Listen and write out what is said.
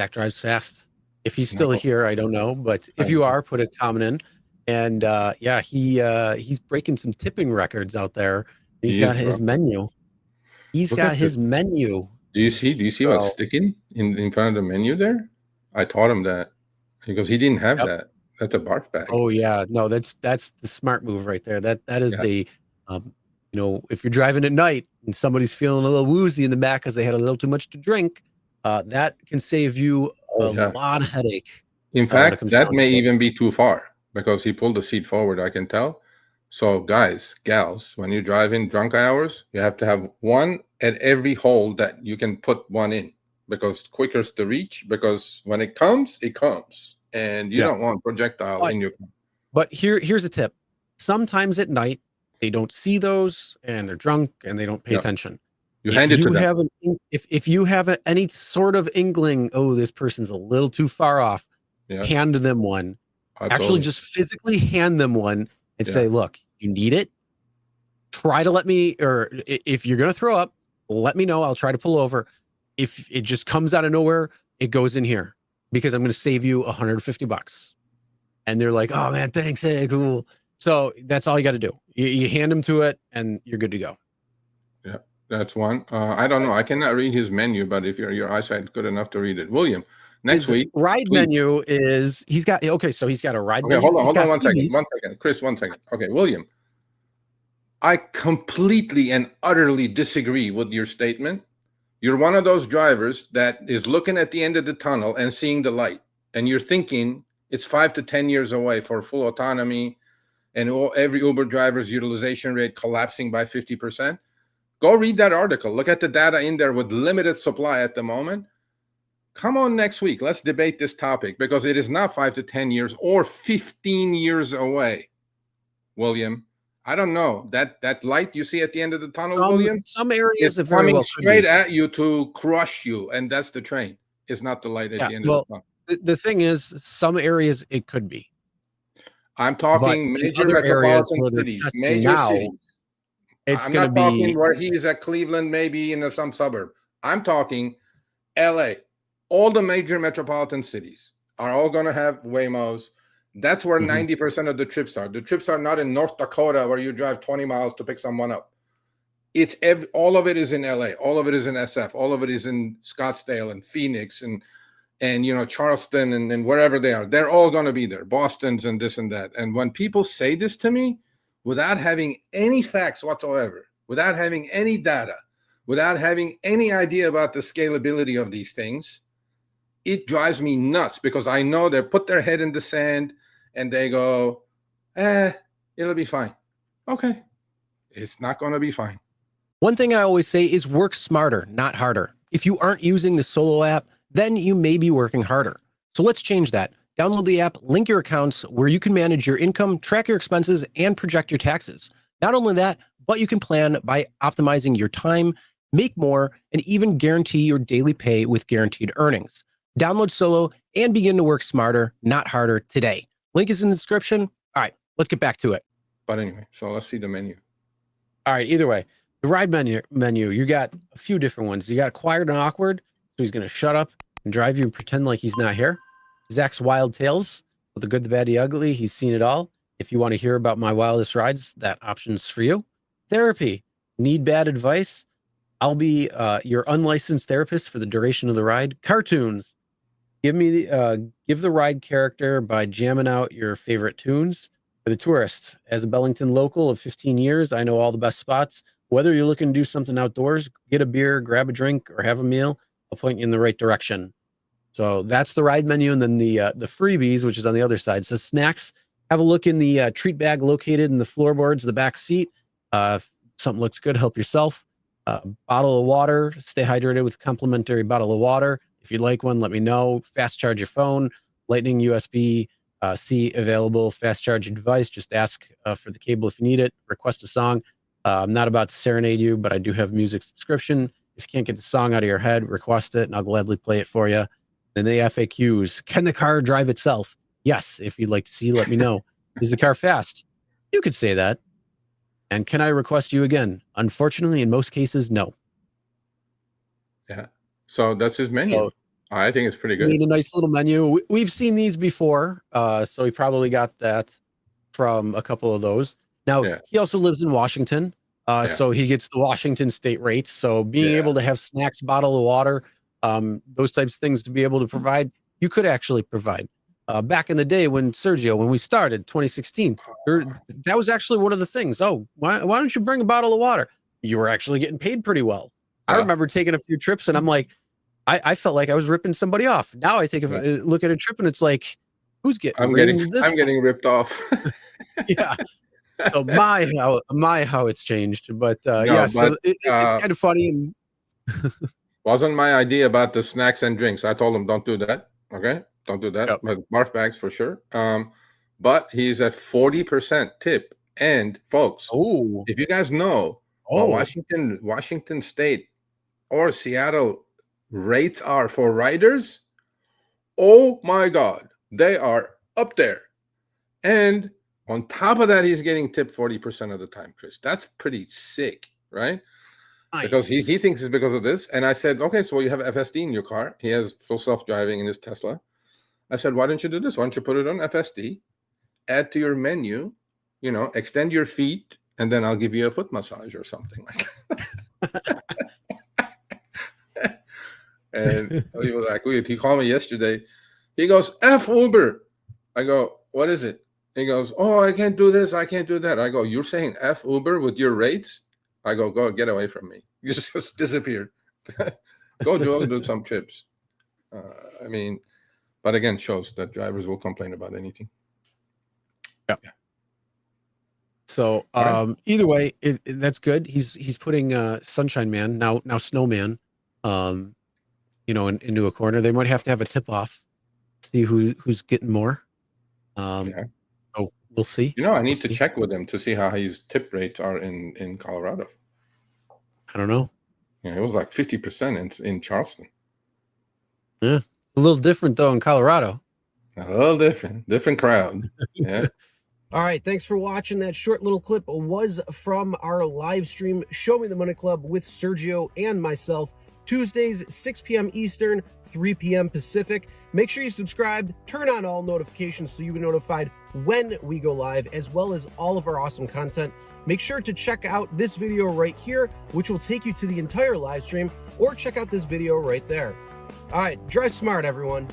Zach drives fast. If he's still No. here, I don't know, but if you are, put a comment in. And yeah, he's breaking some tipping records out there. He's got his menu. He's Look got at his this. menu. Do you see what's sticking in front of the menu there? I taught him that because he didn't have that. That's a barf bag. Oh yeah, no, that's the smart move right there. That is the, you know, if you're driving at night and somebody's feeling a little woozy in the back because they had a little too much to drink, that can save you a lot of headache. In fact, that may even be too far because he pulled the seat forward. I can tell. So guys, gals, when you drive in drunk hours, you have to have one at every hole that you can put one in because quicker's the reach. Because when it comes, and you don't want projectile in your car. But here's a tip. Sometimes at night, they don't see those and they're drunk and they don't pay attention. You hand it to them. If you have any sort of inkling, oh, this person's a little too far off, hand them one. Actually, just physically hand them one and say, look, you need it. Try to let me, or if you're going to throw up, let me know. I'll try to pull over. If it just comes out of nowhere, it goes in here because I'm going to save you $150. And they're like, oh man, thanks. Hey, cool. So that's all you got to do. You hand them to it and you're good to go. Yeah, that's one. I don't know. I cannot read his menu, but if your eyesight is good enough to read it. William, next week. Ride menu is, he's got a ride menu. Hold on 1 second. Chris, 1 second. Okay, William. I completely and utterly disagree with your statement. You're one of those drivers that is looking at the end of the tunnel and seeing the light. And you're thinking it's 5 to 10 years away for full autonomy and every Uber driver's utilization rate collapsing by 50%. Go read that article. Look at the data in there with limited supply at the moment. Come on next week. Let's debate this topic because it is not 5 to 10 years or 15 years away, William. I don't know. That light you see at the end of the tunnel, William, some areas is coming straight at you to crush you, and that's the train. It's not the light at the end of the tunnel. The thing is, some areas it could be. I'm talking major metropolitan cities, major cities. It's I'm not talking where he's at Cleveland, maybe in some suburb. I'm talking LA. All the major metropolitan cities are all going to have Waymos. That's where 90% of the trips are. The trips are not in North Dakota where you drive 20 miles to pick someone up. It's all of it is in LA. All of it is in SF. All of it is in Scottsdale and Phoenix and you know, Charleston and wherever they are. They're all going to be there. Boston's and this and that. And when people say this to me without having any facts whatsoever, without having any data, without having any idea about the scalability of these things, it drives me nuts because I know they put their head in the sand and they go, it'll be fine. Okay. It's not going to be fine. One thing I always say is work smarter, not harder. If you aren't using the Solo app, then you may be working harder. So let's change that. Download the app, link your accounts where you can manage your income, track your expenses, and project your taxes. Not only that, but you can plan by optimizing your time, make more, and even guarantee your daily pay with guaranteed earnings. Download Solo and begin to work smarter, not harder today. Link is in the description. All right, let's get back to it. But anyway, so let's see the menu. All right, either way, the ride menu, you got a few different ones. You got quiet and awkward, so he's going to shut up and drive you and pretend like he's not here. Zach's Wild Tales, with the good, the bad, the ugly. He's seen it all. If you want to hear about my wildest rides, that option's for you. Therapy, need bad advice? I'll be your unlicensed therapist for the duration of the ride. Cartoons, give the ride character by jamming out your favorite tunes. For the tourists, as a Bellington local of 15 years, I know all the best spots. Whether you're looking to do something outdoors, get a beer, grab a drink, or have a meal, I'll point you in the right direction. So that's the ride menu. And then the freebies, which is on the other side, says snacks. Have a look in the treat bag located in the floorboards of the back seat. If something looks good, help yourself. Bottle of water, stay hydrated with a complimentary bottle of water. If you'd like one, let me know. Fast charge your phone, Lightning USB C available, fast charge device. Just ask for the cable if you need it. Request a song. I'm not about to serenade you, but I do have music subscription. If you can't get the song out of your head, request it and I'll gladly play it for you. Then the FAQs. Can the car drive itself? Yes. If you'd like to see, let me know. Is the car fast? You could say that. And can I request you again? Unfortunately, in most cases, no. Yeah. So that's his menu. I think it's pretty I mean, good. a nice little menu. We've seen these before, so he probably got that from a couple of those. Now, Yeah, he also lives in Washington, yeah, so he gets the Washington state rates. So being yeah. able to have snacks, bottle of water, those types of things to be able to provide, you could actually provide. Back in the day when Sergio, when we started 2016, that was actually one of the things. Oh, why don't you bring a bottle of water? You were actually getting paid pretty well. I Yeah. remember taking a few trips and I'm like, I felt like I was ripping somebody off. Now I take a Yeah. look at a trip and it's like, who's getting reamed this I'm getting ripped off. time? Yeah. So how it's changed. But yeah, No, but so it's kind of funny. And wasn't my idea about the snacks and drinks. I told him don't do that. Okay, don't do that. yep. But barf bags for sure. But he's at 40% tip. And folks, Oh, if you guys know what oh, Washington State or Seattle rates are for riders, oh my God, they are up there. And on top of that, he's getting tipped 40% of the time, Chris. That's pretty sick, right? Because he nice. thinks it's because of this. And I said, okay, so you have FSD in your car. He has full self-driving in his Tesla. I said, why don't you do this? Why don't you put it on FSD, add to your menu, extend your feet, and then I'll give you a foot massage or something like that. And he was like, he called me yesterday. He goes, F Uber. I go, what is it? He goes, oh, I can't do this. I can't do that. I go, you're saying F Uber with your rates? I go, get away from me. You just disappeared. Go do some trips. I mean, but again, shows that drivers will complain about anything. Yeah. So Right. either way, that's good. He's putting Sunshine Man now Snowman, into a corner. They might have to have a tip off, see who's getting more. Yeah. Oh, we'll see. I We'll need to see. check with him to see how his tip rates are in Colorado. I don't know. Yeah, it was like 50% in Charleston. Yeah, it's a little different though in Colorado. A little different crowd. Yeah. All right, thanks for watching. That short little clip was from our live stream, Show Me the Money Club with Sergio and myself, Tuesdays, 6 p.m. Eastern, 3 p.m. Pacific. Make sure you subscribe, turn on all notifications so you'll be notified when we go live, as well as all of our awesome content. Make sure to check out this video right here, which will take you to the entire live stream, or check out this video right there. All right, drive smart, everyone.